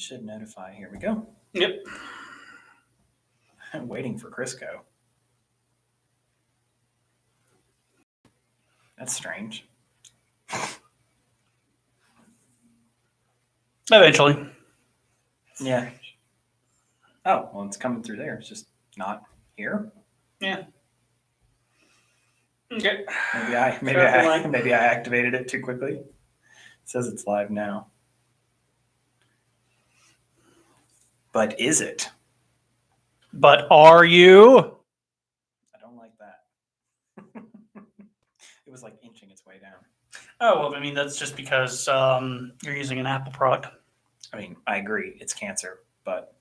Should notify. Here we go. Yep. I'm waiting for Chrisco. That's strange. Eventually. Yeah. Oh, well, it's coming through there. It's just not here. Yeah. Okay. Maybe I activated it too quickly. It says it's live now. But is it? But are you? I don't like that. It was like inching its way down. Oh, well, I mean, that's just because you're using an Apple product. I mean, I agree. It's cancer, but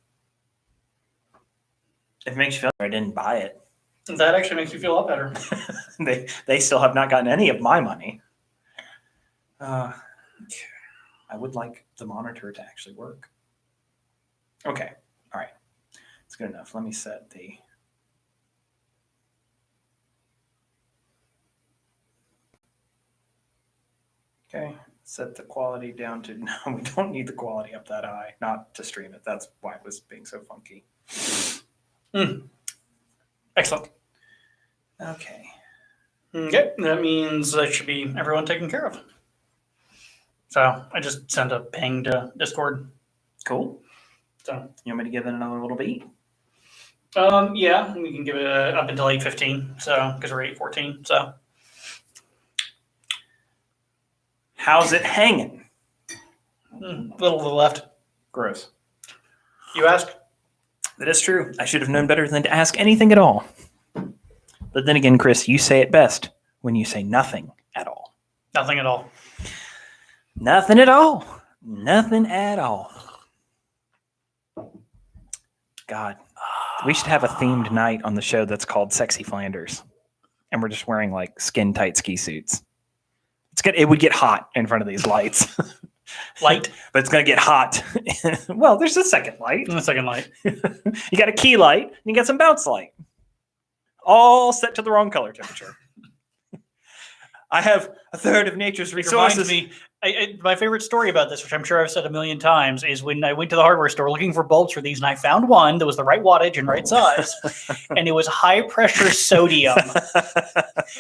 if it makes you feel better, I didn't buy it. That actually makes you feel a lot better. They still have not gotten any of my money. I would like the monitor to actually work. Okay. All right. It's good enough. Let me set the... Okay. Set the quality down to... No, we don't need the quality up that high. Not to stream it. That's why it was being so funky. Excellent. Okay. Okay. That means that should be everyone taken care of. So I just sent a ping to Discord. Cool. So you want me to give it another little beat? Yeah, we can give it up until 8:15. So because we're 8:14. So how's it hanging? Little to the left. Gross. You ask? That is true. I should have known better than to ask anything at all. But then again, Chris, you say it best when you say nothing at all. Nothing at all. Nothing at all. Nothing at all. God, we should have a themed night on the show that's called Sexy Flanders. And we're just wearing like skin tight ski suits. It would get hot in front of these lights. Light? But it's going to get hot. Well, there's a second light. A second light. You got a key light and you got some bounce light. All set to the wrong color temperature. I have a third of nature's resources. Reminds me, my favorite story about this, which I'm sure I've said a million times, is when I went to the hardware store looking for bulbs for these, and I found one that was the right wattage and right size, and it was high pressure sodium,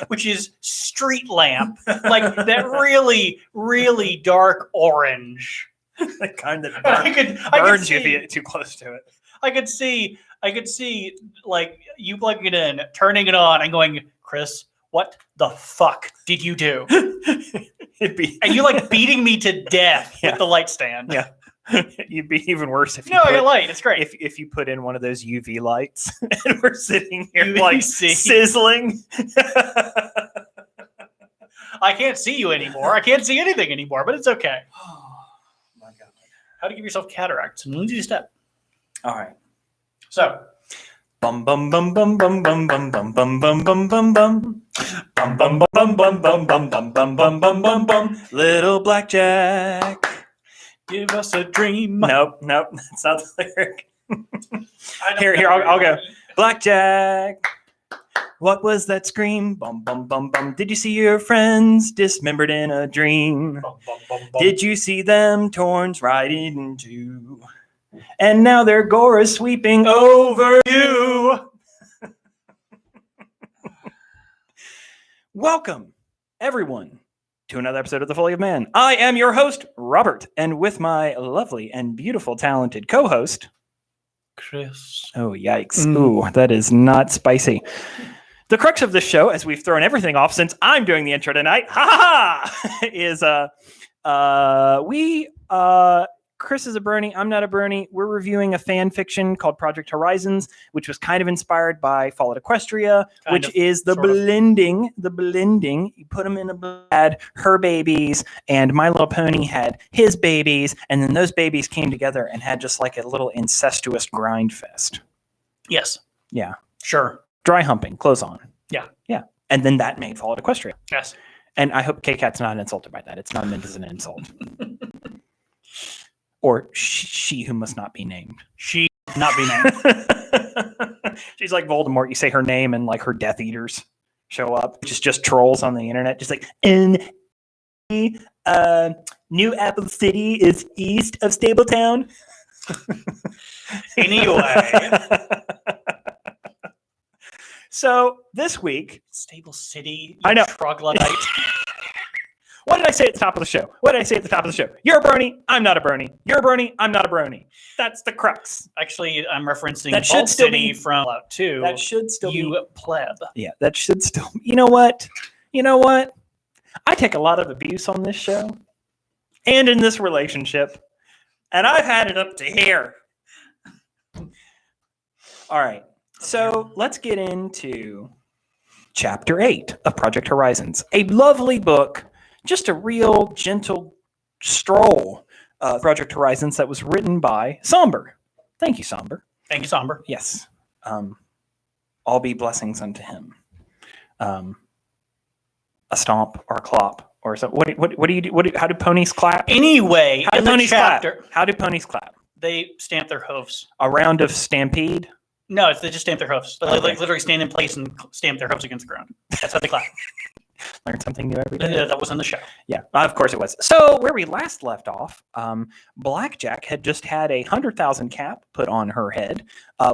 which is street lamp, like that really, really dark orange. The kind that burns you if you get too close to it. I could see, like you plugging it in, turning it on, and going, Chris, what the fuck did you do? And you like beating me to death with the light stand. Yeah. You'd be even worse if you I got light. It's great. If you put in one of those UV lights and we're sitting here like sizzling. I can't see you anymore. I can't see anything anymore, but it's okay. Oh my God. How to give yourself cataracts? An easy step. All right. So bum bum bum bum bum bum bum bum bum bum bum bum bum. Bum bum bum bum bum bum bum bum bum bum bum bum. Little Blackjack, give us a dream. Nope, that's not the lyric. Here, I'll go. Blackjack, what was that scream? Bum bum bum bum. Did you see your friends dismembered in a dream? Bum, bum, bum, bum. Did you see them torn right in two? And now their gore is sweeping over you. Welcome, everyone, to another episode of The Foally of Man. I am your host, Robert, and with my lovely and beautiful, talented co-host, Chris. Oh, yikes. Ooh, that is not spicy. The crux of this show, as we've thrown everything off since I'm doing the intro tonight, is Chris is a Brony. I'm not a Brony. We're reviewing a fan fiction called Project Horizons, which was kind of inspired by Fall at Equestria, which is the blending. The blending. You put them in a blend. Had her babies, and My Little Pony had his babies, and then those babies came together and had just like a little incestuous grind fest. Yes. Yeah. Sure. Dry humping, clothes on. Yeah. Yeah. And then that made Fall at Equestria. Yes. And I hope K-Cat's not insulted by that. It's not meant as an insult. Or she who must not be named. She not be named. She's like Voldemort. You say her name and like her Death Eaters show up, which is just trolls on the internet. Just like, New Apple City is east of Stabletown. Anyway. So this week, Stable City, I know. Troglodyte. What did I say at the top of the show? What did I say at the top of the show? You're a Brony. I'm not a Brony. You're a Brony. I'm not a Brony. That's the crux. Actually, I'm referencing That should Vault still City be- from Fallout 2. That should still be. You pleb. Yeah, that should still. You know what? You know what? I take a lot of abuse on this show and in this relationship, and I've had it up to here. All right. So let's get into Chapter 8 of Project Horizons. A lovely book, just a real gentle stroll. Project Horizons that was written by Somber. Thank you, Somber. Thank you, Somber. Yes. All be blessings unto him. A stomp or a clop or something. What do you do? How do ponies clap? Anyway, How in do the ponies chapter, clap? How do ponies clap? they stamp their hoofs. A round of stampede? No, they just stamp their hoofs. They Okay. like literally stand in place and stamp their hoofs against the ground. That's how they clap. Learn something new every day. That was in the show. Yeah, of course it was. So where we last left off, Blackjack had just had a 100,000 cap put on her head,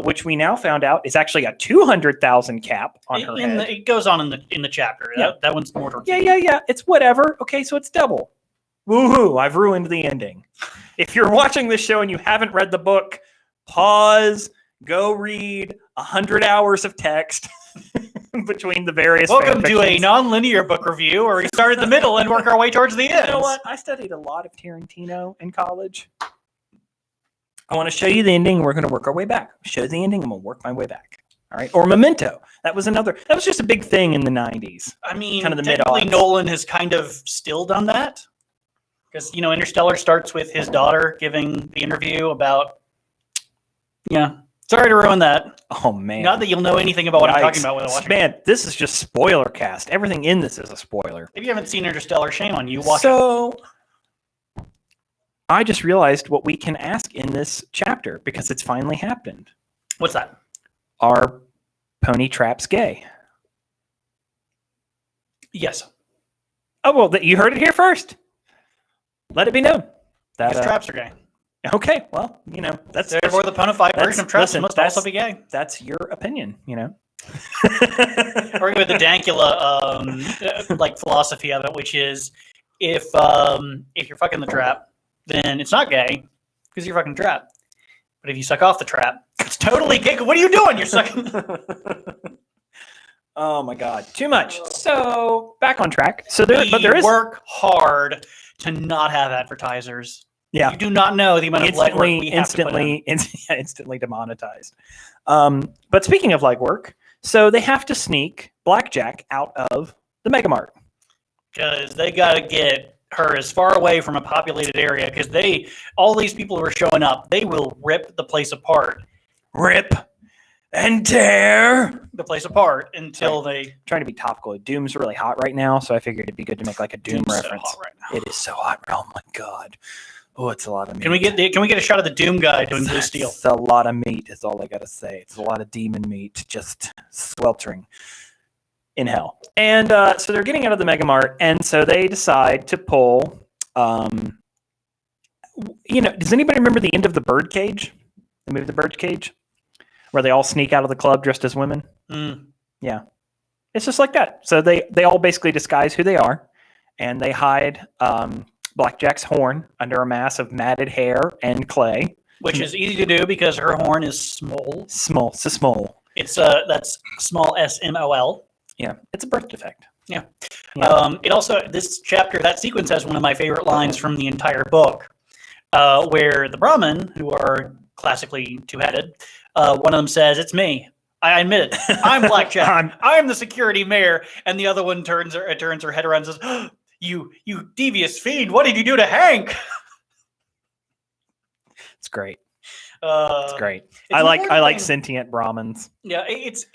which we now found out is actually a 200,000 cap on her head. It goes on in the chapter. Yeah. That one's more towards Yeah. It's whatever. Okay, so it's double. Woohoo! I've ruined the ending. If you're watching this show and you haven't read the book, pause. Go read 100 hours of text between the various. Welcome to a fanfictions. non-linear book review where we start at the middle and work our way towards the end. You know what? I studied a lot of Tarantino in college. I want to show you the ending. We're going to work our way back. Show the ending. I'm going to work my way back. All right. Or Memento. That was just a big thing in the 90s. I mean, kind of the technically mid-aughts. Nolan has kind of still done that. Because, Interstellar starts with his daughter giving the interview about... Yeah. Sorry to ruin that. Oh, man. Not that you'll know anything about what I'm talking Yikes. about without watching. Man, this is just spoiler cast. Everything in this is a spoiler. If you haven't seen Interstellar, shame on you. Watch it. So I just realized what we can ask in this chapter because it's finally happened. What's that? Are pony traps gay? Yes. Oh, well, you heard it here first. Let it be known. That, Because traps are gay. Okay, well, that's Therefore, the ponified version of traps listen, must that's- also be gay. that's your opinion, Or with the Dankula philosophy of it, which is if you're fucking the trap, then it's not gay because you're fucking trap. But if you suck off the trap, it's totally gay. What are you doing? You're sucking. Oh my God, too much. So back on track. So there is work hard to not have advertisers. Yeah. You do not know the amount of legwork we have to put in. instantly demonetized. But speaking of legwork, so they have to sneak Blackjack out of the Mega Mart. Because they got to get her as far away from a populated area. Because all these people who are showing up, they will rip the place apart. Rip and tear The place apart until they. Trying to be topical. Doom's really hot right now, so I figured it'd be good to make like a Doom Doom's so reference. hot right now. It is so hot. Oh my God. Oh, it's a lot of meat. Can we get a shot of the Doom guy doing blue steel? It's a lot of meat is all I gotta say. It's a lot of demon meat just sweltering in hell. And so they're getting out of the Mega Mart, and so they decide to pull. Does anybody remember the end of the Birdcage? The movie The Birdcage, where they all sneak out of the club dressed as women. Yeah, it's just like that. So they all basically disguise who they are, and they hide Blackjack's horn under a mass of matted hair and clay. Which is easy to do because her horn is small. Small. It's that's small SMOL. Yeah, it's a birth defect. Yeah. It also, this chapter, that sequence has one of my favorite lines from the entire book, where the Brahmin, who are classically two-headed, one of them says, "It's me. I admit it. I'm Blackjack. I'm the security mayor." And the other one turns her head around and says, You devious fiend! What did you do to Hank? It's great. It's Great. I like sentient Brahmins. Yeah, it's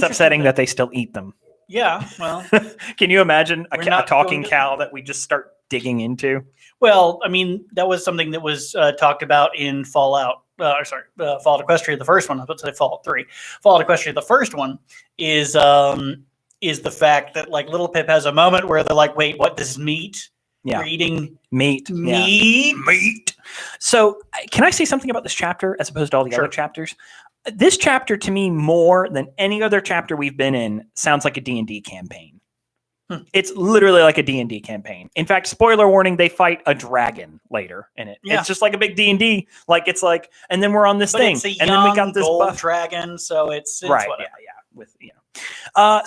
upsetting that they still eat them. Yeah, well, Can you imagine a not talking going to- cow that we just start digging into? well, I mean, that was something that was talked about in Fallout. Fallout Equestria, the first one. I was about to say Fallout 3. Fallout Equestria, the first one, is the fact that like Little Pip has a moment where they're like, "Wait, what? This is meat? Yeah. We're eating Meat. meat." Meat. So can I say something about this chapter as opposed to all the Sure. other chapters? This chapter, to me, more than any other chapter we've been in, sounds like a D&D campaign. It's literally like a D&D campaign. In fact, spoiler warning, they fight a dragon later in it. Yeah. It's just like a big D&D. Like, it's like, and then we're on this thing. It's a and then we got this gold buff dragon, so it's right. whatever. Yeah. With,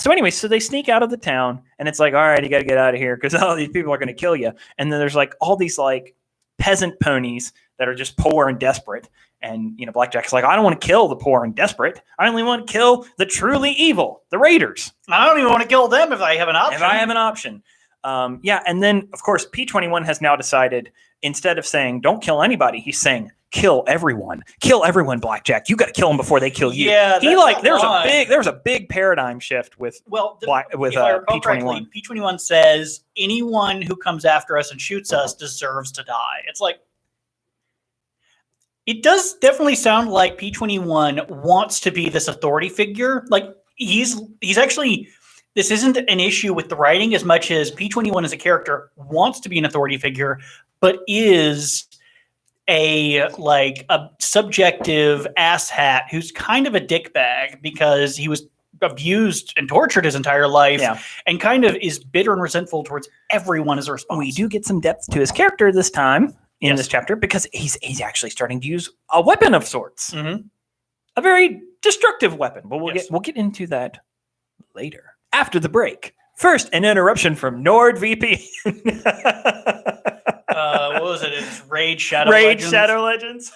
so anyway, so they sneak out of the town and it's like, all right, you got to get out of here because all these people are going to kill you. And then there's like all these like peasant ponies that are just poor and desperate. And, Blackjack's like, I don't want to kill the poor and desperate. I only want to kill the truly evil, the raiders. I don't even want to kill them if I have an option. And then, of course, P21 has now decided, instead of saying, don't kill anybody, he's saying, kill everyone. Kill everyone, Blackjack. You got to kill them before they kill you. Yeah, there's a big paradigm shift with P21. P21. P21 says anyone who comes after us and shoots us deserves to die. It's like, it does definitely sound like P21 wants to be this authority figure. Like he's actually, this isn't an issue with the writing as much as P21 as a character wants to be an authority figure, but is a subjective asshat who's kind of a dickbag because he was abused and tortured his entire life and kind of is bitter and resentful towards everyone as a response. We do get some depth to his character this time. In this chapter, because he's actually starting to use a weapon of sorts, a very destructive weapon. But we'll get into that later after the break. First, an interruption from NordVP. What was it? It's Raid Shadow Legends.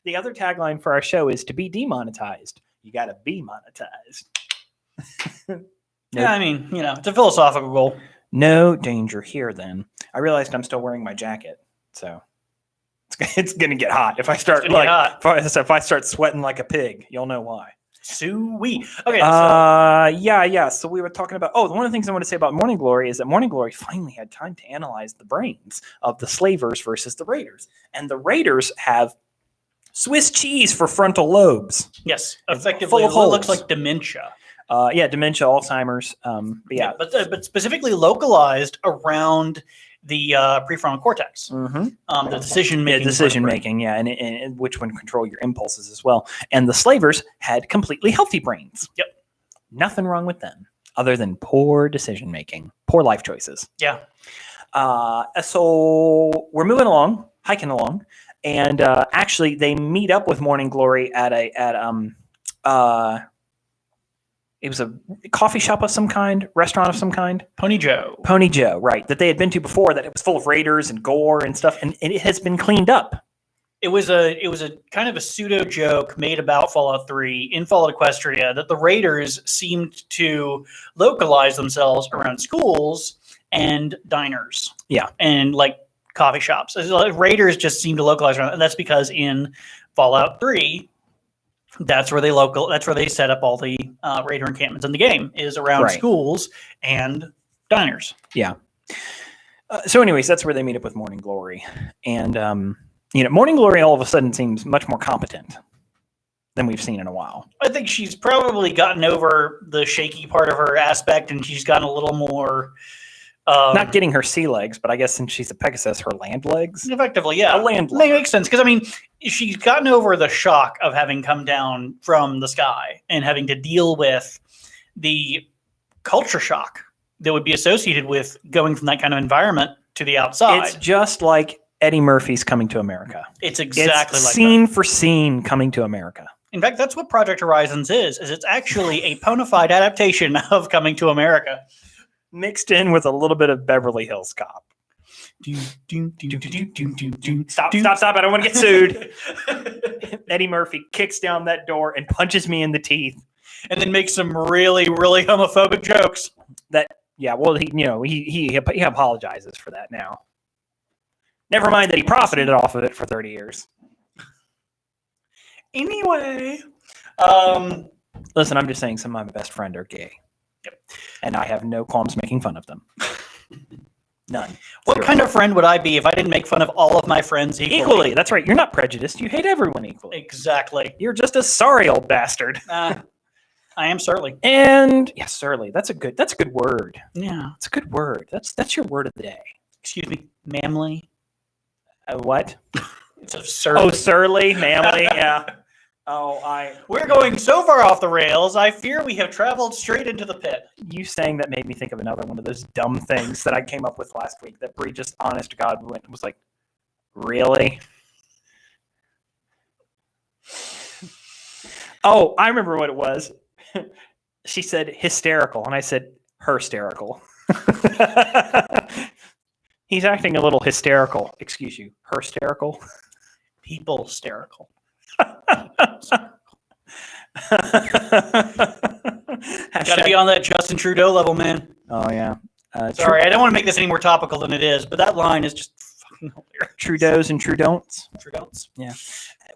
The other tagline for our show is to be demonetized. You got to be monetized. Yeah, I mean, it's a philosophical goal. No danger here, then. I realized I'm still wearing my jacket, so it's going to get hot. If I start if I start sweating like a pig, you'll know why. Sweet. Okay. So we were talking about. Oh, one of the things I want to say about Morning Glory is that Morning Glory finally had time to analyze the brains of the slavers versus the raiders, and the raiders have Swiss cheese for frontal lobes. Yes, effectively, full of holes. Looks like dementia. Dementia, Alzheimer's. But specifically localized around the prefrontal cortex, the decision making. And which one control your impulses as well. And the slavers had completely healthy brains. Yep, nothing wrong with them other than poor decision making, poor life choices. Yeah. So we're moving along, hiking along, and actually they meet up with Morning Glory at it was a coffee shop of some kind, restaurant of some kind. Pony Joe, right, that they had been to before, that it was full of raiders and gore and stuff, and it has been cleaned up. It was a kind of a pseudo joke made about Fallout 3 in Fallout Equestria that the raiders seemed to localize themselves around schools and diners. Yeah. And like coffee shops. Raiders just seem to localize around, and that's because in Fallout 3, that's where they set up all the raider encampments in the game, is around schools and diners. Yeah. So anyways, that's where they meet up with Morning Glory. And, Morning Glory all of a sudden seems much more competent than we've seen in a while. I think she's probably gotten over the shaky part of her aspect, and she's gotten a little more... not getting her sea legs, but I guess since she's a Pegasus, her land legs? Effectively, yeah. A land leg. Makes sense, because, I mean, she's gotten over the shock of having come down from the sky and having to deal with the culture shock that would be associated with going from that kind of environment to the outside. It's just like Eddie Murphy's Coming to America. It's exactly like scene for scene Coming to America. In fact, that's what Project Horizons is it's actually a bona fide adaptation of Coming to America. Mixed in with a little bit of Beverly Hills Cop. Stop, I don't want to get sued. Eddie Murphy kicks down that door and punches me in the teeth. And then makes some really, really homophobic jokes. He apologizes for that now. Never mind that he profited off of it for 30 years. Anyway. Listen, I'm just saying some of my best friends are gay. Yep. And I have no qualms making fun of them. None. What kind of friend would I be if I didn't make fun of all of my friends equally? That's right. You're not prejudiced. You hate everyone equally. Exactly. You're just a sorry old bastard. I am surly. And yeah, surly. That's a good word. Yeah. It's a good word. That's your word of the day. Excuse me. Manly. What? It's absurd. Oh, surly, manly, yeah. We're going so far off the rails, I fear we have traveled straight into the pit. You saying that made me think of another one of those dumb things that I came up with last week that Bree just, honest to God, was like, really? Oh, I remember what it was. She said hysterical, and I said hysterical. He's acting a little hysterical. Excuse you. Hysterical? People hysterical. Got to be on that Justin Trudeau level, man. Oh, yeah. Sorry, I don't want to make this any more topical than it is, but that line is just fucking hilarious. Trudeau's and Trudon'ts. Trudon'ts. Yeah.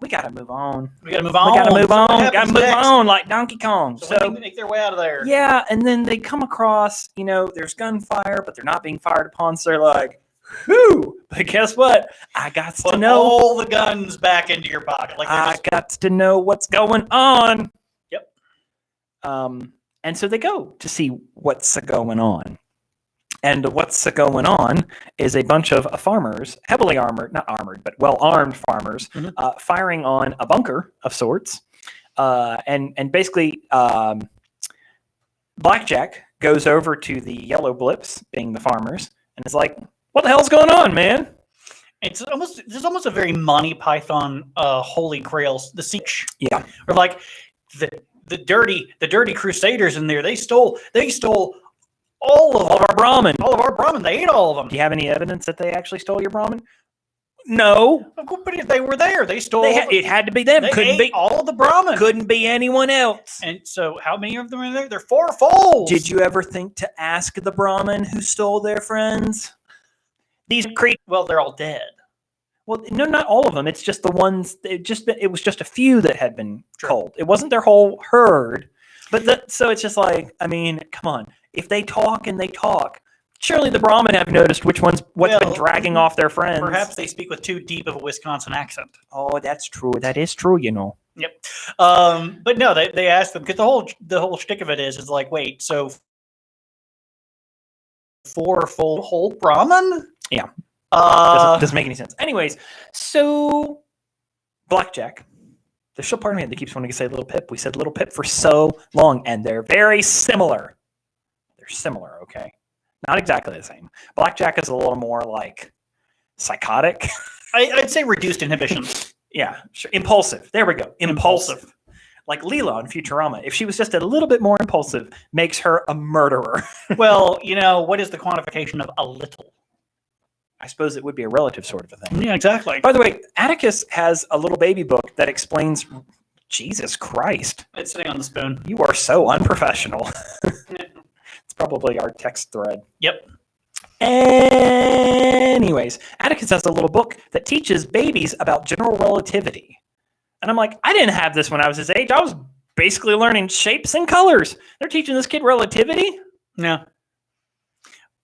We got to move on. We got to move on. We got to move So on. Got to move on like Donkey Kong. So they make their way out of there. Yeah, and then they come across, there's gunfire, but they're not being fired upon, so they're like, whew. But guess what? I got to know all the guns back into your pocket. Like I got to know what's going on. Yep. And so they go to see what's going on. And what's going on is a bunch of farmers, heavily armored, not armored, but well-armed farmers, firing on a bunker of sorts. And basically, Blackjack goes over to the yellow blips, being the farmers, and is like, what the hell's going on, man? There's almost a very Monty Python Holy Grail, the siege. Yeah. Or like the dirty crusaders in there, they stole all of our Brahmin. All of our Brahmin. They ate all of them. Do you have any evidence that they actually stole your Brahmin? No. But if they were there, they stole. It had to be them. They Couldn't ate be all of the Brahmin. Couldn't be anyone else. And so, how many of them are there? They're fourfold. Did you ever think to ask the Brahmin who stole their friends? These Well, they're all dead. Well, no, not all of them. It's just the ones. It was just a few that had been culled. It wasn't their whole herd. But so it's just like, I mean, come on. If they talk and they talk, surely the Brahmin have noticed what's been dragging off their friends. Perhaps they speak with too deep of a Wisconsin accent. Oh, that's true. That is true, Yep. But no, they asked them, because the whole shtick of it is like, wait, so fourfold whole Brahmin? Yeah. Doesn't make any sense. Anyways, so Blackjack. There's still part of me that keeps wanting to say Little Pip. We said Little Pip for so long, and they're very similar. They're similar, okay? Not exactly the same. Blackjack is a little more like psychotic. I'd say reduced inhibitions. Yeah, sure. Impulsive. There we go. Impulsive. Like Leela in Futurama. If she was just a little bit more impulsive, makes her a murderer. Well, what is the quantification of a little? I suppose it would be a relative sort of a thing. Yeah, exactly. By the way, Atticus has a little baby book that explains, Jesus Christ. It's sitting on the spoon. You are so unprofessional. It's probably our text thread. Yep. Anyways, Atticus has a little book that teaches babies about general relativity. And I'm like, I didn't have this when I was his age. I was basically learning shapes and colors. They're teaching this kid relativity? No.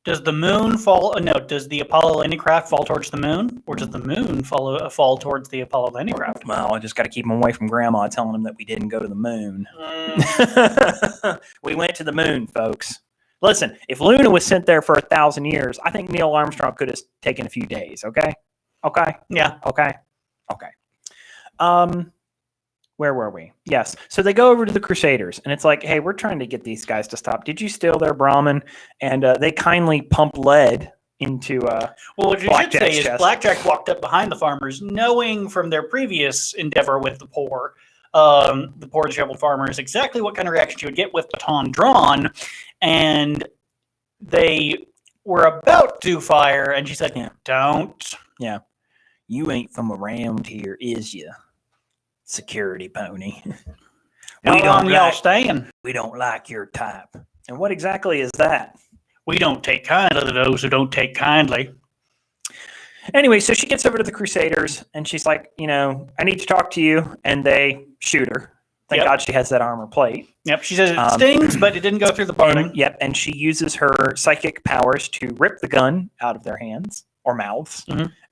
Does the moon fall? No. Does the Apollo landing craft fall towards the moon, or does the moon fall towards the Apollo landing craft? Well, I just got to keep him away from Grandma, telling him that we didn't go to the moon. We went to the moon, folks. Listen, if Luna was sent there for 1,000 years, I think Neil Armstrong could have taken a few days. Okay. Yeah. Okay. Where were we? Yes. So they go over to the Crusaders, and it's like, hey, we're trying to get these guys to stop. Did you steal their Brahmin? And they kindly pump lead into well, what you should say is Blackjack walked up behind the farmers, knowing from their previous endeavor with the poor disheveled farmers, exactly what kind of reaction you would get with baton drawn. And they were about to fire, and she said, don't. Yeah. You ain't from around here, is you? Security pony. How long y'all staying? We don't like your type. And what exactly is that? We don't take kindly to those who don't take kindly. Anyway, so she gets over to the Crusaders, and she's like, I need to talk to you. And they shoot her. Thank God she has that armor plate. Yep, she says it stings, but it didn't go through the bone. And she uses her psychic powers to rip the gun out of their hands or mouths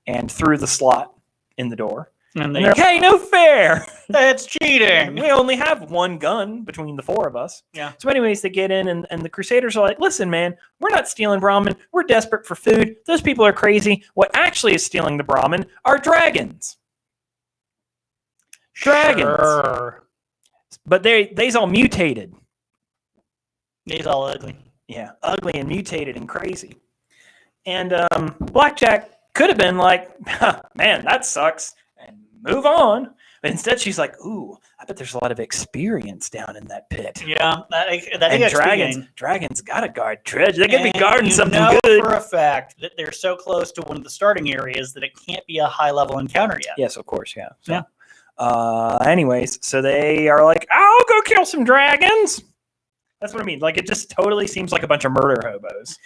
and through the slot in the door. And they're like, hey, no fair. That's cheating. We only have one gun between the four of us. Yeah. So anyways, they get in and the Crusaders are like, listen, man, we're not stealing Brahmin. We're desperate for food. Those people are crazy. What actually is stealing the Brahmin are dragons. Dragons. Sure. But they's all mutated. He's all ugly. Yeah, ugly and mutated and crazy. And Blackjack could have been like, man, that sucks, and move on. But instead, she's like, ooh, I bet there's a lot of experience down in that pit. Yeah, that and dragons got to guard treasure. They're going to be guarding something good. For a fact that they're so close to one of the starting areas that it can't be a high-level encounter yet. Yes, of course, yeah. So, anyways, so they are like, I'll go kill some dragons. That's what I mean. Like, it just totally seems like a bunch of murder hobos.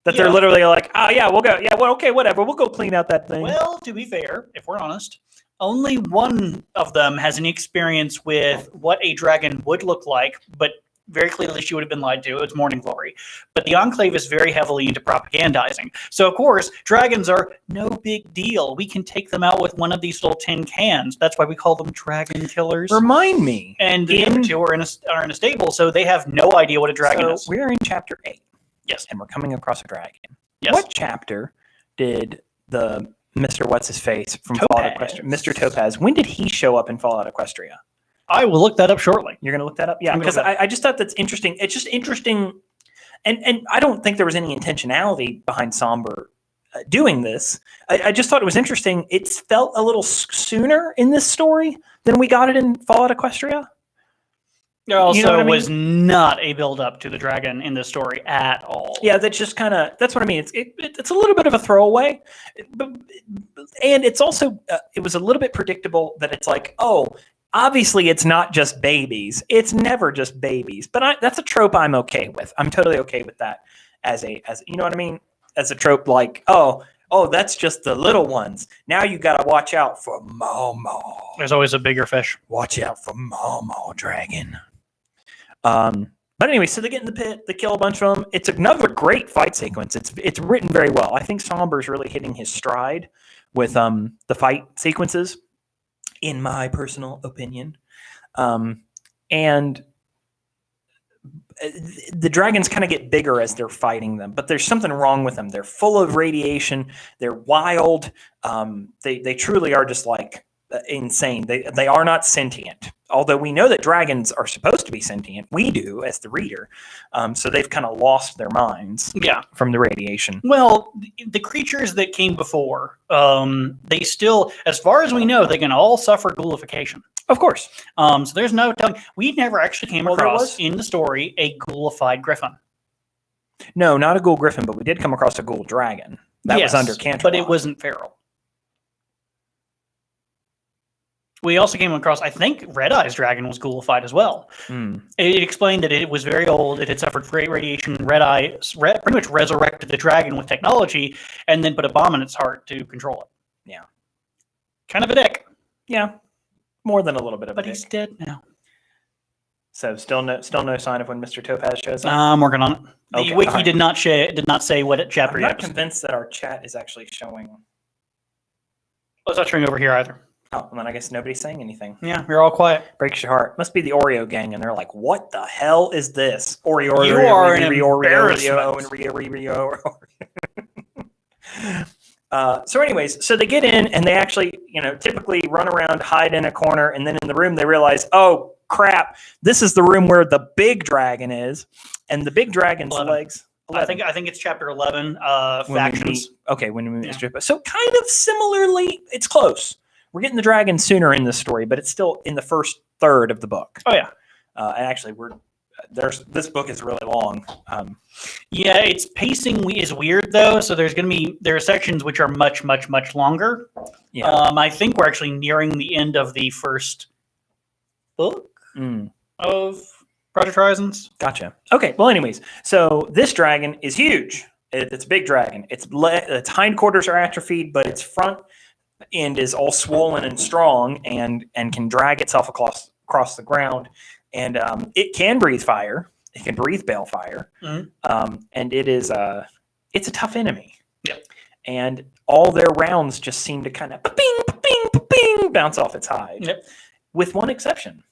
That they're literally like, oh, yeah, we'll go. Yeah, well, okay, whatever. We'll go clean out that thing. Well, to be fair, if we're honest, only one of them has any experience with what a dragon would look like, but very clearly she would have been lied to. It's Morning Glory. But the Enclave is very heavily into propagandizing. So, of course, dragons are no big deal. We can take them out with one of these little tin cans. That's why we call them dragon killers. Remind me. And the other two are in a stable, so they have no idea what a dragon is. We're in chapter 8. Yes. And we're coming across a dragon. Yes. What chapter did the Mr. What's-His-Face from Fallout Equestria, Mr. Topaz, when did he show up in Fallout Equestria? I will look that up shortly. You're going to look that up? Yeah, because I just thought that's interesting. It's just interesting. And I don't think there was any intentionality behind Somber doing this. I just thought it was interesting. It felt a little sooner in this story than we got it in Fallout Equestria. There also you know what I mean? was not a build-up to the dragon in this story at all. Yeah, that's just kind of, that's what I mean. It's a little bit of a throwaway. And it's also, it was a little bit predictable that it's like, oh, obviously it's not just babies. It's never just babies. But that's a trope I'm okay with. I'm totally okay with that as you know what I mean? As a trope like, oh, that's just the little ones. Now you got to watch out for Momo. There's always a bigger fish. Watch out for Momo dragon. But anyway, so they get in the pit, they kill a bunch of them. It's another great fight sequence. It's written very well. I think Somber's really hitting his stride with the fight sequences, in my personal opinion. And the dragons kind of get bigger as they're fighting them, but there's something wrong with them. They're full of radiation. They're wild. They truly are just like insane. They are not sentient. Although we know that dragons are supposed to be sentient. We do as the reader. So they've kind of lost their minds from the radiation. Well, the creatures that came before, they still, as far as we know, they can all suffer ghoulification. Of course. So there's no telling. We never actually came across in the story a ghoulified griffin. No, not a ghoul griffin, but we did come across a ghoul dragon. That was under Canterlot. But it wasn't feral. We also came across, I think, Red Eye's dragon was ghoulified as well. It explained that it was very old, it had suffered great radiation. Red Eye pretty much resurrected the dragon with technology and then put a bomb in its heart to control it. Yeah. Kind of a dick. Yeah. More than a little bit of a dick. But he's dead now. So still no sign of when Mr. Topaz shows up? I'm working on it. Okay, the wiki did not say what chapter I'm not convinced that our chat is actually showing. Oh, it's not showing over here either. Oh, and then I guess nobody's saying anything. Yeah, you're all quiet. Breaks your heart. Must be the Oreo gang, and they're like, "What the hell is this?" Oreo, you are an embarrassment. So, anyways, so they get in, and they actually, typically run around, hide in a corner, and then in the room they realize, oh crap, this is the room where the big dragon is, and the big dragon's 11. legs. 11. I think it's chapter 11. Factions. When we meet Mr. So kind of similarly, it's close. We're getting the dragon sooner in this story, but it's still in the first third of the book. Oh yeah, and actually, this book is really long. Yeah, its pacing is weird though. So there are sections which are much longer. Yeah, I think we're actually nearing the end of the first book of Project Horizons. Gotcha. Okay. Well, anyways, so this dragon is huge. It's a big dragon. Its hindquarters are atrophied, but its front end is all swollen and strong and can drag itself across the ground. And it can breathe fire. It can breathe balefire. And it's a tough enemy. Yeah. And all their rounds just seem to kind of ping, ping, ping, it'll bounce off its hide. Yep. With one exception.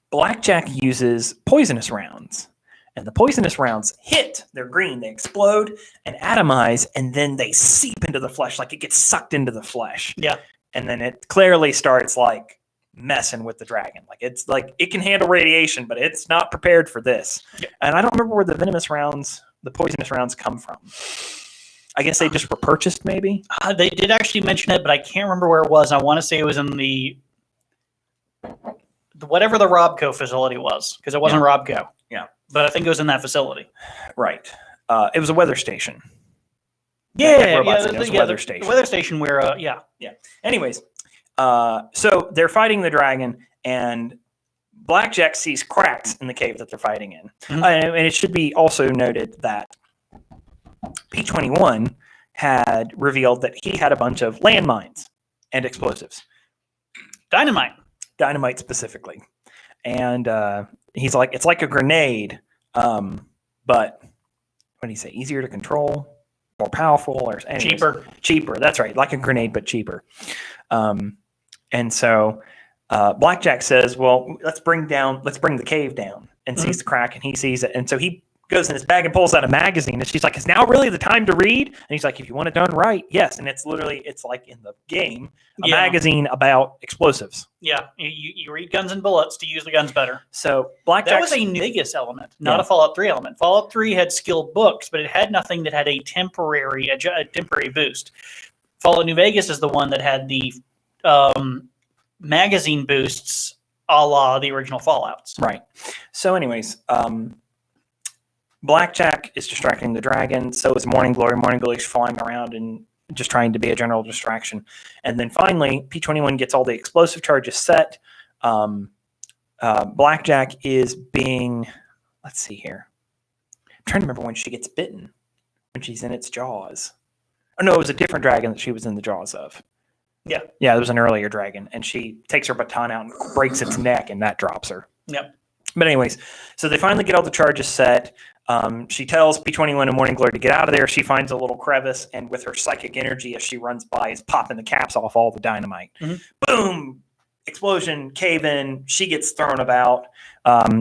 Blackjack uses poisonous rounds. And the poisonous rounds hit, they're green, they explode and atomize, and then they seep into the flesh, like it gets sucked into the flesh. Yeah. And then it clearly starts like messing with the dragon. Like it's like it can handle radiation, but it's not prepared for this. Yeah. And I don't remember where the venomous rounds, the poisonous rounds come from. I guess they just were purchased, maybe? They did actually mention it, but I can't remember where it was. I want to say it was in the whatever the Robco facility was, because it wasn't Robco. Yeah. But I think it was in that facility. Right. It was a weather station. Yeah, It was a weather station. The weather station where, yeah. Anyways, so they're fighting the dragon, and Blackjack sees cracks in the cave that they're fighting in. Mhm. And it should be also noted that P21 had revealed that he had a bunch of landmines and explosives. Dynamite specifically. And he's like, it's like a grenade, but what do you say? Easier to control, more powerful, or anyways, cheaper. That's right, like a grenade, but cheaper. And so Blackjack says, "Well, let's bring the cave down," and sees the crack, and he sees it, and so he goes in his bag and pulls out a magazine, and she's like, "Is now really the time to read?" And he's like, "If you want it done right, yes." And it's like in the game, a magazine about explosives. Yeah, you read guns and bullets to use the guns better. So Blackjack, that was a New Vegas element, not a Fallout 3 element. Fallout 3 had skilled books, but it had nothing that had a temporary boost. Fallout New Vegas is the one that had the magazine boosts, a la the original Fallouts. Right. So, anyways, Blackjack is distracting the dragon. So is Morning Glory. Morning Glory's flying around and just trying to be a general distraction. And then finally, P21 gets all the explosive charges set. Blackjack is being, let's see here. I'm trying to remember when she gets bitten, when she's in its jaws. Oh, no, it was a different dragon that she was in the jaws of. Yeah. Yeah, there was an earlier dragon, and she takes her baton out and breaks its neck, and that drops her. Yep. But anyways, so they finally get all the charges set. She tells P21 and Morning Glory to get out of there. She finds a little crevice, and with her psychic energy as she runs by, is popping the caps off all the dynamite. Mm-hmm. Boom! Explosion, cave in. She gets thrown about.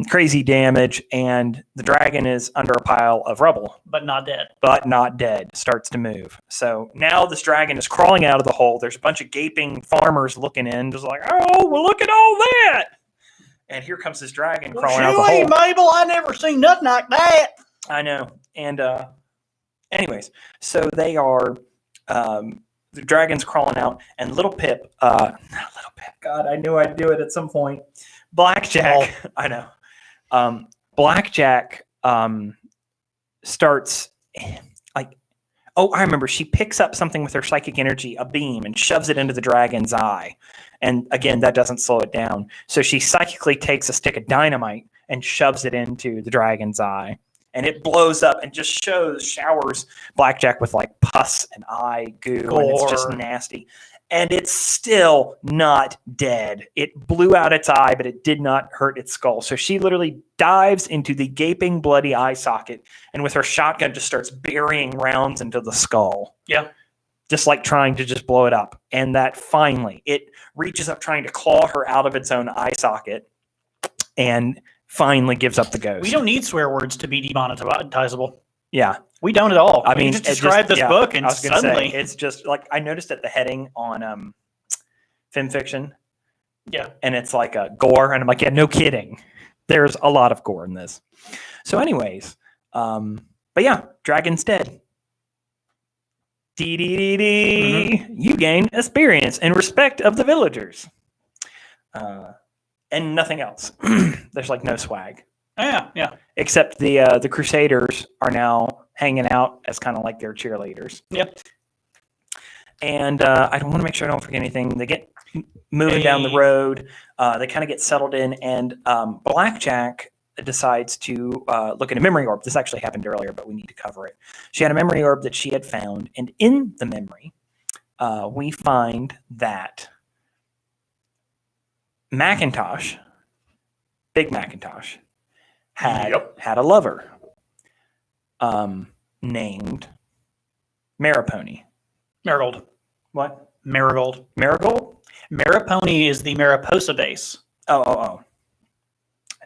Crazy damage, and the dragon is under a pile of rubble. But not dead. Starts to move. So now this dragon is crawling out of the hole. There's a bunch of gaping farmers looking in, just like, oh, well, look at all that. And here comes this dragon crawling out of the hole. Mabel, I never seen nothing like that. I know. And anyways, so they are, the dragon's crawling out, and Little Pip, not Little Pip, God, I knew I'd do it at some point. Blackjack, I know. Blackjack starts like, oh, I remember. She picks up something with her psychic energy, a beam, and shoves it into the dragon's eye. And again, that doesn't slow it down. So she psychically takes a stick of dynamite and shoves it into the dragon's eye. And it blows up and just showers Blackjack with like pus and eye goo. Gore. And it's just nasty. And it's still not dead. It blew out its eye, but it did not hurt its skull. So she literally dives into the gaping, bloody eye socket, and with her shotgun just starts burying rounds into the skull. Yeah. Just like trying to just blow it up. And that finally, it reaches up trying to claw her out of its own eye socket and finally gives up the ghost. We don't need swear words to be demonetizable. Yeah. We don't at all. I mean, just describe this book, and suddenly it's just like, I noticed at the heading on Film Fiction. Yeah. And it's like a gore, and I'm like, yeah, no kidding. There's a lot of gore in this. So anyways, but yeah, dragon's dead. Mm-hmm. You gain experience and respect of the villagers. And nothing else. There's like no swag. Yeah. Except the Crusaders are now hanging out as kind of like their cheerleaders. Yep. And I don't want to make sure I don't forget anything. They get moving down the road. They kind of get settled in, and Blackjack decides to look at a memory orb. This actually happened earlier, but we need to cover it. She had a memory orb that she had found, and in the memory, we find that Macintosh, Big Macintosh, had a lover named Maripony. Marigold. What? Marigold. Marigold? Maripony is the Mariposa base. Oh.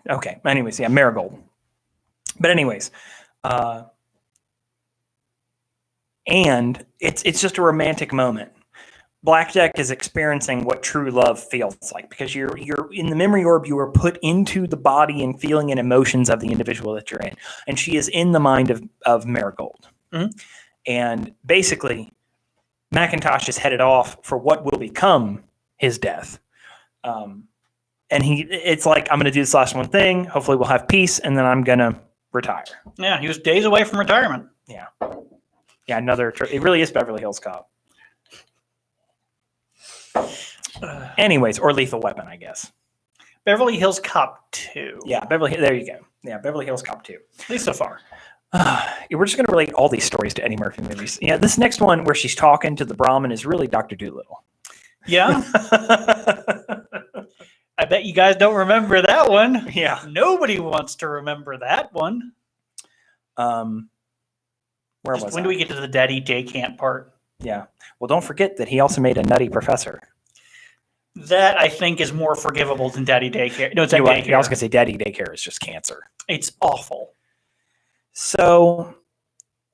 Okay. Anyways, yeah, Marigold. But anyways, and it's just a romantic moment. Blackjack is experiencing what true love feels like because you're in the memory orb. You are put into the body and feeling and emotions of the individual that you're in, and she is in the mind of Marigold. Mm-hmm. And basically, Macintosh is headed off for what will become his death. And it's like, I'm going to do this last one thing. Hopefully, we'll have peace, and then I'm going to retire. Yeah, he was days away from retirement. Yeah, it really is Beverly Hills Cop. Anyways, or Lethal Weapon, I guess. Beverly Hills Cop 2. Yeah, there you go. Yeah, Beverly Hills Cop 2. At least so far. We're just going to relate all these stories to Eddie Murphy movies. Yeah, this next one where she's talking to the Brahmin is really Dr. Dolittle. Yeah. I bet you guys don't remember that one. Yeah. Nobody wants to remember that one. When do we get to the Daddy Day Camp part? Yeah. Well, don't forget that he also made a Nutty Professor. That, I think, is more forgivable than Daddy Daycare. No, it's Daddy Daycare. I was going to say Daddy Daycare is just cancer. It's awful. So,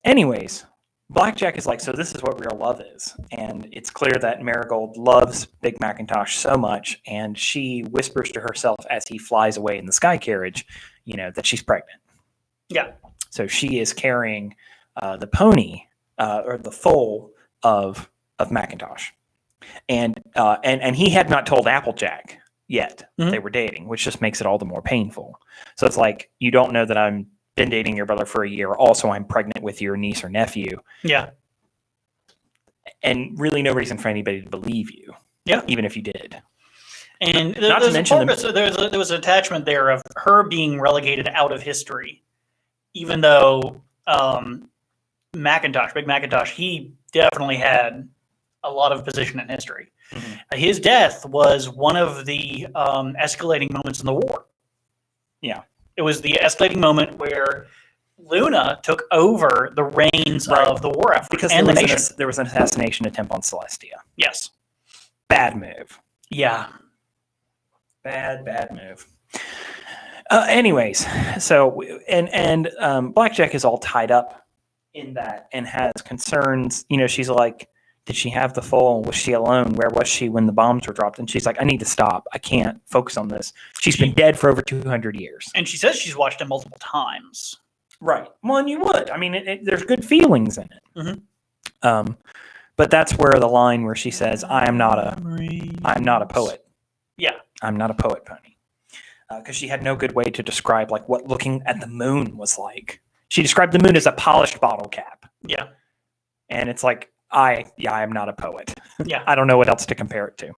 anyways, Blackjack is like, so this is what real love is. And it's clear that Marigold loves Big Macintosh so much, and she whispers to herself as he flies away in the sky carriage, that she's pregnant. Yeah. So she is carrying the pony or the foal of Macintosh. And he had not told Applejack yet they were dating, which just makes it all the more painful. So it's like, you don't know that I'm been dating your brother for a year. Also, I'm pregnant with your niece or nephew. Yeah. And really no reason for anybody to believe you. Yeah. Even if you did. And there was an attachment there of her being relegated out of history, even though Big Macintosh, he definitely had a lot of position in history. Mm-hmm. His death was one of the escalating moments in the war. Yeah. It was the escalating moment where Luna took over the reins of the war effort because and there was an assassination attempt on Celestia. Yes. Bad move. Yeah. Bad move. Anyways, so and Blackjack is all tied up in that and has concerns. She's like, did she have the foal? Was she alone? Where was she when the bombs were dropped? And she's like, I need to stop. I can't focus on this. She's been dead for over 200 years. And she says she's watched it multiple times. Right. Well, and you would. I mean, there's good feelings in it. Mm-hmm. But that's where the line where she says, I'm not a poet. Yeah. I'm not a poet, Pony. Because she had no good way to describe like what looking at the moon was like. She described the moon as a polished bottle cap. Yeah. And it's like, I am not a poet. Yeah. I don't know what else to compare it to.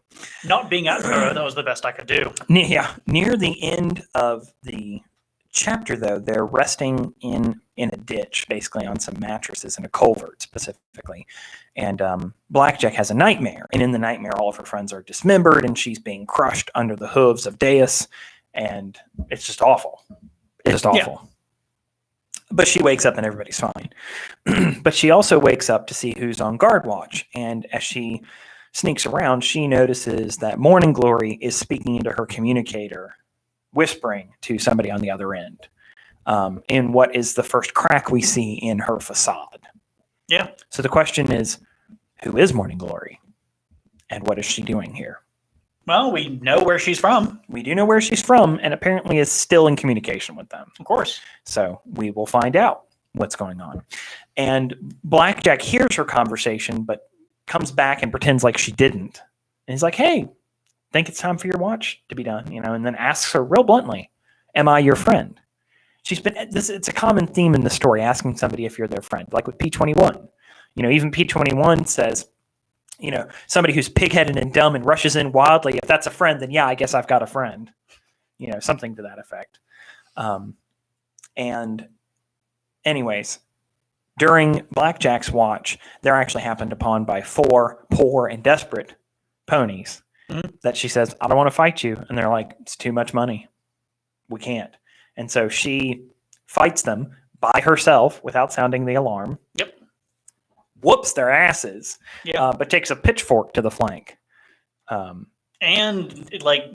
Not being out there, that was the best I could do. Yeah. Near the end of the chapter, though, they're resting in a ditch, basically on some mattresses in a culvert specifically. And Blackjack has a nightmare. And in the nightmare, all of her friends are dismembered and she's being crushed under the hooves of Deus. And it's just awful. It's just awful. Yeah. But she wakes up and everybody's fine. But she also wakes up to see who's on guard watch. And as she sneaks around, she notices that Morning Glory is speaking into her communicator, whispering to somebody on the other end in what is the first crack we see in her facade. Yeah. So the question is, who is Morning Glory? And what is she doing here? Well, we know where she's from. We do know where she's from, and apparently is still in communication with them. Of course. So we will find out what's going on. And Blackjack hears her conversation, but comes back and pretends like she didn't. And he's like, hey, think it's time for your watch to be done, and then asks her real bluntly, am I your friend? It's a common theme in the story, asking somebody if you're their friend, like with P21. Even P21 says, somebody who's pigheaded and dumb and rushes in wildly, if that's a friend, then yeah, I guess I've got a friend. Something to that effect. And anyways, during Blackjack's watch, they're actually happened upon by 4 poor and desperate ponies that she says, I don't want to fight you. And they're like, it's too much money. We can't. And so she fights them by herself without sounding the alarm. Yep. Whoops their asses, yeah. But takes a pitchfork to the flank. And like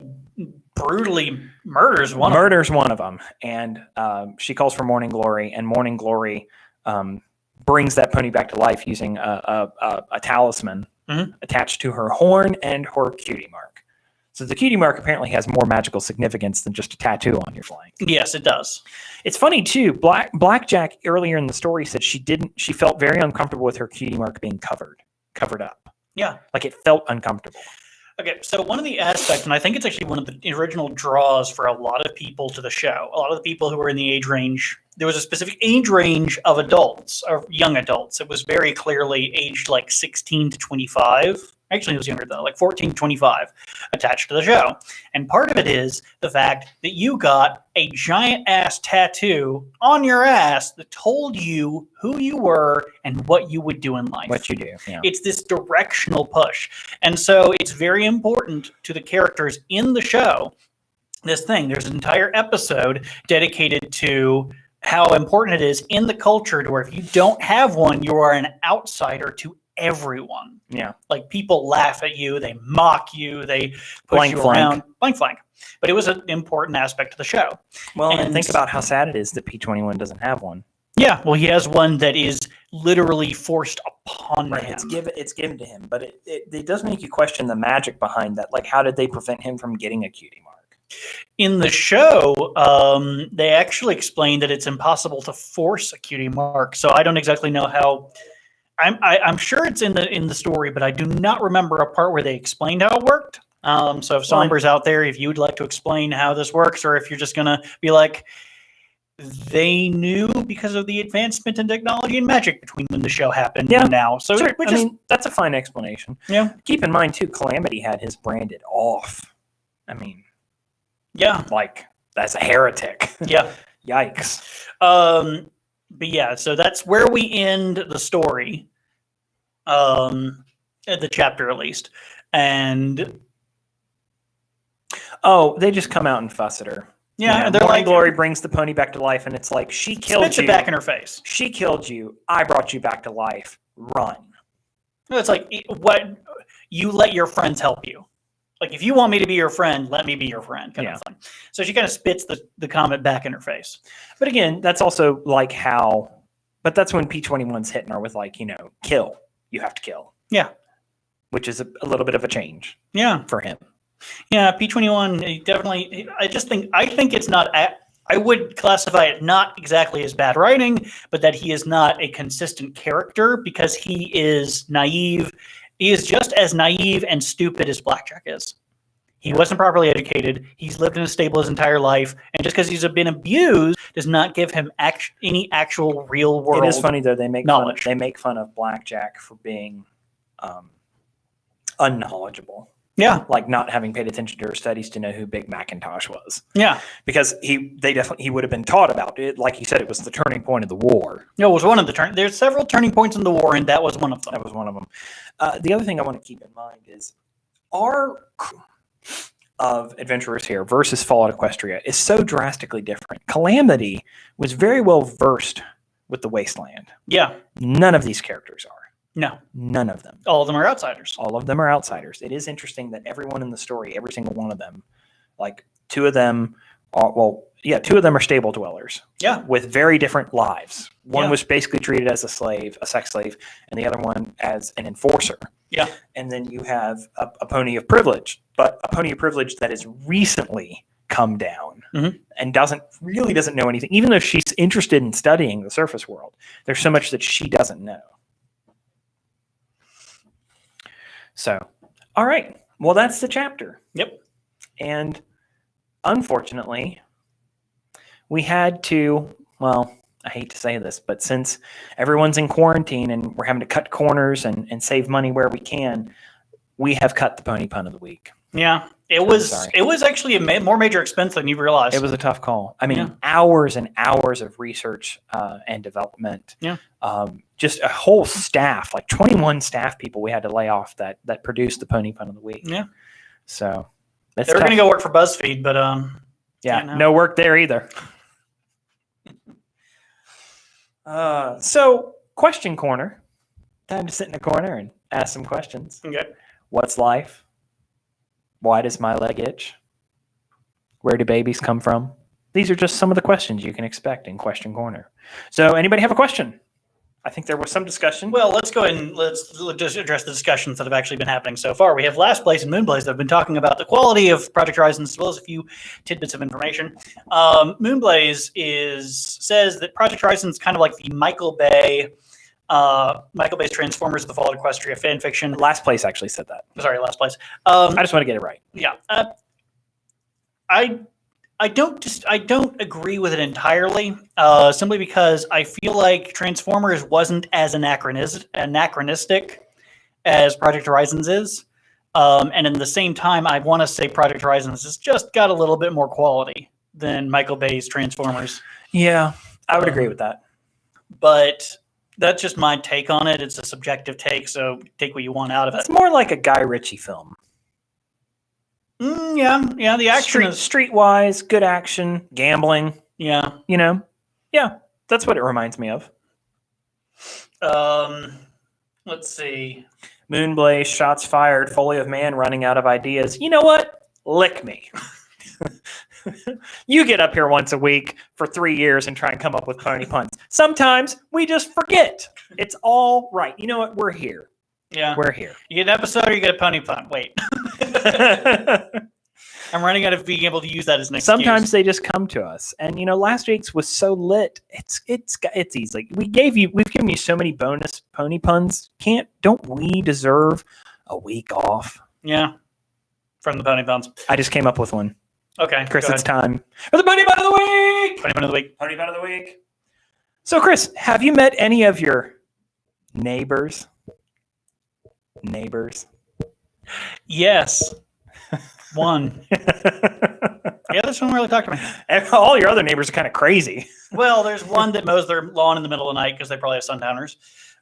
brutally murders one of them. And she calls for Morning Glory, and Morning Glory brings that pony back to life using a talisman attached to her horn and her cutie mark. So the cutie mark apparently has more magical significance than just a tattoo on your flank. Yes, it does. It's funny too. Blackjack earlier in the story said she felt very uncomfortable with her cutie mark being covered up. Yeah. Like it felt uncomfortable. Okay, so one of the aspects, and I think it's actually one of the original draws for a lot of people to the show, a lot of the people who were in the age range, there was a specific age range of adults, or young adults. It was very clearly aged like 16 to 25. Actually, it was younger though, like 14 to 25 attached to the show. And part of it is the fact that you got a giant ass tattoo on your ass that told you who you were and what you would do in life. What you do. Yeah. It's this directional push. And so it's very important to the characters in the show. There's an entire episode dedicated to how important it is in the culture to where if you don't have one, you are an outsider to everyone. Yeah. Like people laugh at you, they mock you, they push you around. Blank. But it was an important aspect of the show. Well, and think about how sad it is that P21 doesn't have one. Yeah, well, he has one that is literally forced upon him. It's given to him, but it does make you question the magic behind that. Like, how did they prevent him from getting a cutie mark? In the show, they actually explained that it's impossible to force a cutie mark. So I don't exactly know how. I'm sure it's in the story, but I do not remember a part where they explained how it worked. So if Somber's out there, if you would like to explain how this works, or if you're just gonna be like, they knew because of the advancement in technology and magic between when the show happened and now. So sure. I mean, that's a fine explanation. Yeah. Keep in mind too, Calamity had his branded off. I mean, yeah, like that's a heretic. Yeah. Yikes. But yeah, so that's where we end the story, the chapter at least. And they just come out and fuss at her. Yeah, and they're like, Glory brings the pony back to life, and it's like she killed you. Spits it back in her face. She killed you. I brought you back to life. Run. It's like what you let your friends help you. Like if you want me to be your friend, let me be your friend. Kind of thing. So she kind of spits the comment back in her face. But again, that's also like how. But that's when P21's hitting her with like, kill. You have to kill. Yeah. Which is a little bit of a change. Yeah. For him. Yeah, P21 definitely. I think it's not. I would classify it not exactly as bad writing, but that he is not a consistent character because he is naive. He is just as naive and stupid as Blackjack is. He wasn't properly educated. He's lived in a stable his entire life, and just because he's been abused does not give him any actual real world. It is funny though. They make knowledge. They make fun of Blackjack for being unknowledgeable. Yeah, like not having paid attention to her studies to know who Big Macintosh was. Yeah, because he would have been taught about it. Like he said, it was the turning point of the war. No, it was one of the There's several turning points in the war, and that was one of them. That was one of them. The other thing I want to keep in mind is our crew of adventurers here versus Fallout Equestria is so drastically different. Calamity was very well versed with the wasteland. Yeah, none of these characters are. No. None of them. All of them are outsiders. All of them are outsiders. It is interesting that everyone in the story, every single one of them, like two of them are stable dwellers. Yeah. With very different lives. One was basically treated as a slave, a sex slave, and the other one as an enforcer. Yeah. And then you have a pony of privilege, but a pony of privilege that has recently come down and doesn't know anything. Even though she's interested in studying the surface world, there's so much that she doesn't know. So, all right. Well, that's the chapter. Yep. And unfortunately, we had to, well, I hate to say this, but since everyone's in quarantine and we're having to cut corners and save money where we can, we have cut the pony pun of the week. Yeah. It was actually a more major expense than you realized. It was a tough call. I mean, hours and hours of research and development. Yeah. Just a whole staff, like 21 staff people we had to lay off that produced the pony pun of the week. Yeah. So they were going to go work for BuzzFeed, but no work there either. So question corner. Time to sit in a corner and ask some questions. Okay. What's life? Why does my leg itch? Where do babies come from? These are just some of the questions you can expect in Question Corner. So anybody have a question? I think there was some discussion. Well, let's go ahead and let's just address the discussions that have actually been happening so far. We have Last Place and Moonblaze that have been talking about the quality of Project Horizons as well as a few tidbits of information. Moonblaze says that Project Horizons is kind of like the Michael Bay's Transformers: The Fall of Equestria fan fiction. Last Place actually said that. Sorry, Last Place. I just want to get it right. Yeah. I don't agree with it entirely, simply because I feel like Transformers wasn't as anachronistic as Project Horizons is. And in the same time, I want to say Project Horizons has just got a little bit more quality than Michael Bay's Transformers. Yeah, I would agree with that. But that's just my take on it. It's a subjective take, so take what you want out of it. It's more like a Guy Ritchie film. Yeah. The action is streetwise, good action, gambling. Yeah. Yeah, that's what it reminds me of. Let's see. Moonblaze, shots fired, Foley of Man running out of ideas. You know what? Lick me. You get up here once a week for 3 years and try and come up with pony puns. Sometimes we just forget. It's all right. You know what? We're here. Yeah. We're here. You get an episode or you get a pony pun. Wait. I'm running out of being able to use that as an excuse. Sometimes they just come to us. And Last Week's was so lit. It's easy. We've given you so many bonus pony puns. Don't we deserve a week off? Yeah. From the pony puns. I just came up with one. Okay. Chris, it's time for the pony pun of the week. Pony pun of the week. Pony pun of the week. So Chris, have you met any of your neighbors? Yes. One. The others don't really talk to me. All your other neighbors are kind of crazy. Well, there's one that mows their lawn in the middle of the night because they probably have sundowners.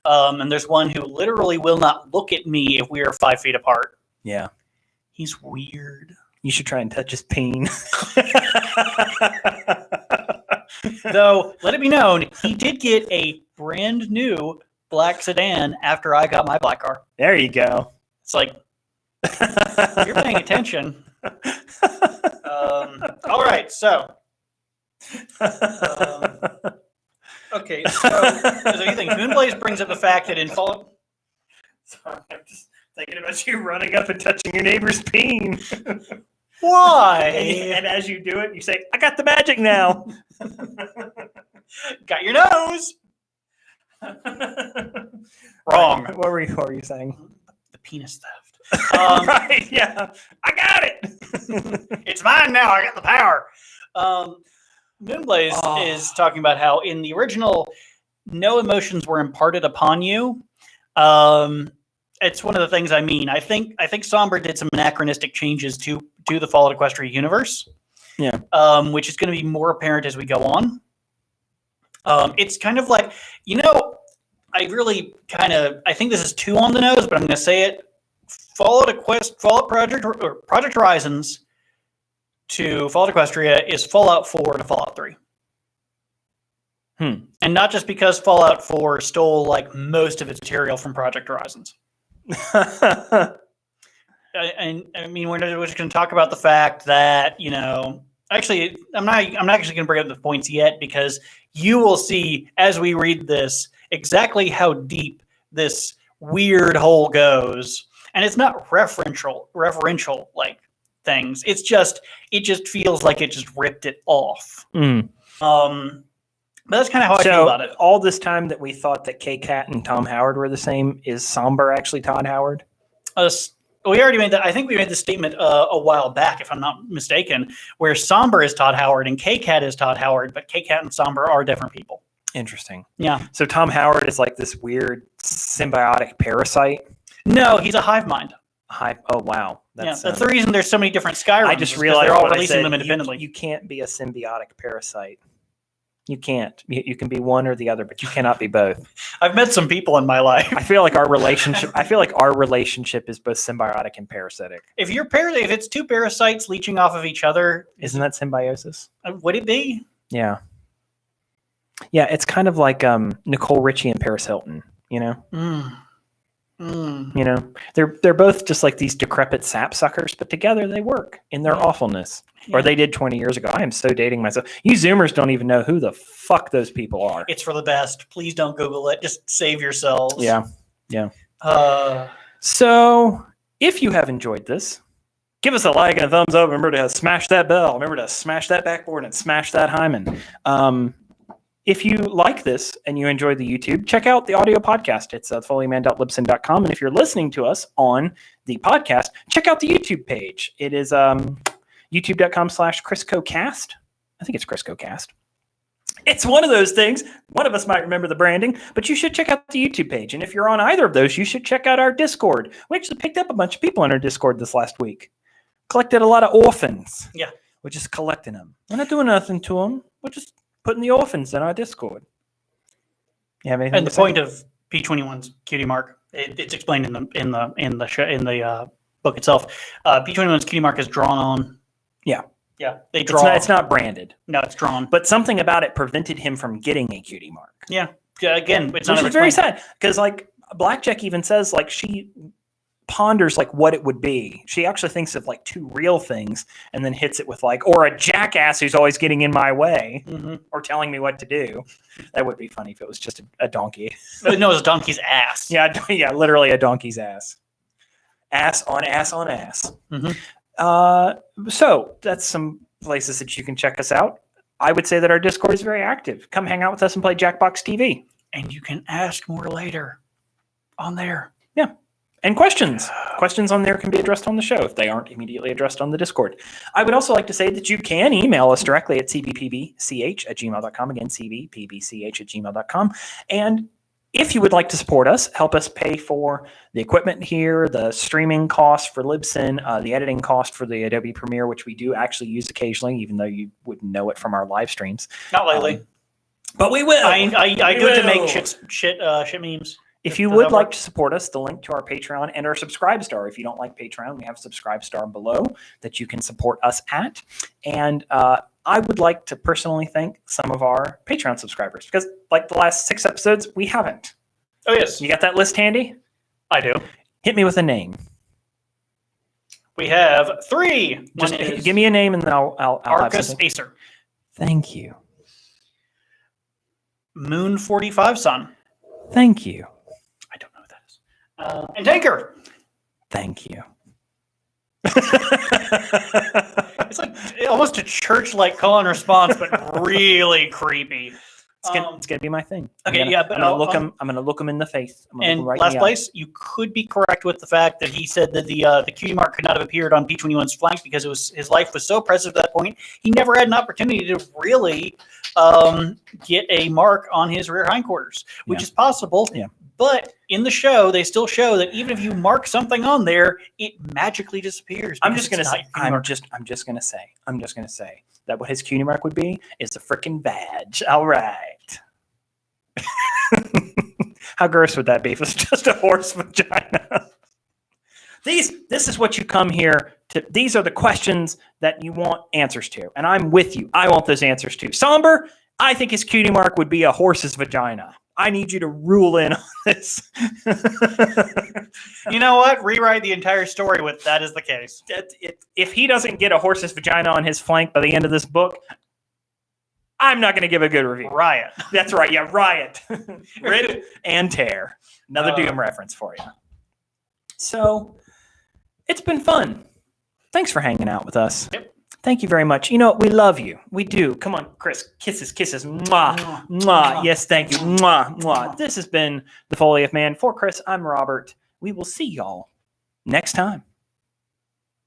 And there's one who literally will not look at me if we are 5 feet apart. Yeah. He's weird. You should try and touch his peen. Though, let it be known, he did get a brand new black sedan after I got my black car. There you go. It's like, you're paying attention. All right, so. Okay, so there's a few things. Moonblaze brings up the fact that in Fallout. Sorry, I'm just thinking about you running up and touching your neighbor's peen. Why? And as you do it, you say, "I got the magic now." Got your nose. Wrong. What were you saying? The penis theft. Right, yeah. I got it. It's mine now. I got the power. Moonblaze is talking about how in the original, no emotions were imparted upon you. It's one of the things I mean. I think Somber did some anachronistic changes to the Fall of Equestria universe. Yeah. Which is going to be more apparent as we go on. It's kind of like, I think this is too on the nose, but I'm going to say it. Fallout Project Horizons to Fallout Equestria is Fallout 4 to Fallout 3. And not just because Fallout 4 stole like most of its material from Project Horizons. And I mean, we're just going to talk about the fact that, actually, I'm not actually going to bring up the points yet because you will see as we read this exactly how deep this weird hole goes. And it's not referential like things. It just feels like it just ripped it off. But that's kind of how I feel about it. All this time that we thought that K-Cat and Tom Howard were the same, is Somber actually Todd Howard? We already made that. I think we made the statement a while back, if I'm not mistaken, where Somber is Todd Howard and K-Cat is Todd Howard, but K-Cat and Somber are different people. Interesting. Yeah. So Tom Howard is like this weird symbiotic parasite? No, he's a hive mind. Oh, wow. That's the reason there's so many different Skyrims. I just realized they're all releasing them independently. You can't be a symbiotic parasite. You can't. You can be one or the other, but you cannot be both. I've met some people in my life. I feel like our relationship is both symbiotic and parasitic. If it's two parasites leeching off of each other, isn't that symbiosis? Would it be? Yeah. Yeah, it's kind of like Nicole Richie and Paris Hilton, You know, they're both just like these decrepit sapsuckers, but together they work in their awfulness. Or they did 20 years ago. I am so dating myself. You Zoomers don't even know who the fuck those people are. It's for the best. Please don't Google it. Just save yourselves. Yeah. So if you have enjoyed this, give us a like and a thumbs up. Remember to smash that bell. Remember to smash that backboard and smash that hymen. If you like this and you enjoyed the YouTube, check out the audio podcast. It's foallyman.libsyn.com. And if you're listening to us on the podcast, check out the YouTube page. It is youtube.com/CriscoCast. I think it's CriscoCast. It's one of those things. One of us might remember the branding, but you should check out the YouTube page. And if you're on either of those, you should check out our Discord. We actually picked up a bunch of people on our Discord this last week. Collected a lot of orphans. Yeah. We're just collecting them. We're not doing nothing to them. We're just putting the orphans in our Discord. You have anything? And the point of P21's cutie mark, it's explained in the book itself. P21's cutie mark is drawn on. Yeah. Yeah. They draw. It's not branded. No, it's drawn. But something about it prevented him from getting a cutie mark. Yeah. Again, it's not. Which is very sad because like Blackjack even says like she ponders like what it would be. She actually thinks of like two real things and then hits it with like, or a jackass who's always getting in my way or telling me what to do. That would be funny if it was just a donkey. No, it's a donkey's ass. Yeah, literally a donkey's ass. Ass on ass on ass. So that's some places that you can check us out. I would say that our Discord is very active. Come hang out with us and play Jackbox TV. And you can ask more later on there. Yeah. And questions on there can be addressed on the show if they aren't immediately addressed on the Discord. I would also like to say that you can email us directly at cbpbch@gmail.com. Again, cbpbch@gmail.com. And if you would like to support us, help us pay for the equipment here, the streaming costs for Libsyn, the editing cost for the Adobe Premiere, which we do actually use occasionally, even though you wouldn't know it from our live streams. Not lately. But we will. I do it to make shit memes. If you would like to support us, the link to our Patreon and our Subscribe Star. If you don't like Patreon, we have Subscribe Star below that you can support us at. And I would like to personally thank some of our Patreon subscribers because like the last 6 episodes, we haven't. Oh, yes. You got that list handy? I do. Hit me with a name. We have 3. Just give me a name and then I'll Arcus Acer. Thank you. Moon 45 Sun. Thank you. I don't know what that is. And Tanker. Thank you. It's like almost a church-like call and response, but really creepy. It's gonna be my thing. Okay, I'm gonna look him in the face. And last place, you could be correct with the fact that he said that the cutie mark could not have appeared on P21's flank because his life was so oppressive at that point. He never had an opportunity to really get a mark on his rear hindquarters, which is possible. Yeah. But in the show, they still show that even if you mark something on there, it magically disappears. I'm just gonna say that what his cutie mark would be is a freaking badge. All right. How gross would that be if it was just a horse vagina? This is what you come here to. These are the questions that you want answers to, and I'm with you. I want those answers too. Somber, I think his cutie mark would be a horse's vagina. I need you to rule in on this. You know what? Rewrite the entire story with that is the case. If he doesn't get a horse's vagina on his flank by the end of this book, I'm not going to give a good review. Riot. That's right. Yeah, riot. Rip and tear. Another Doom reference for you. So, it's been fun. Thanks for hanging out with us. Yep. Thank you very much. You know, we love you. We do. Come on, Chris. Kisses. Mwah. Mwah. Mwah. Yes, thank you. Mwah. Mwah. This has been The Foally of Man. For Chris, I'm Robert. We will see y'all next time.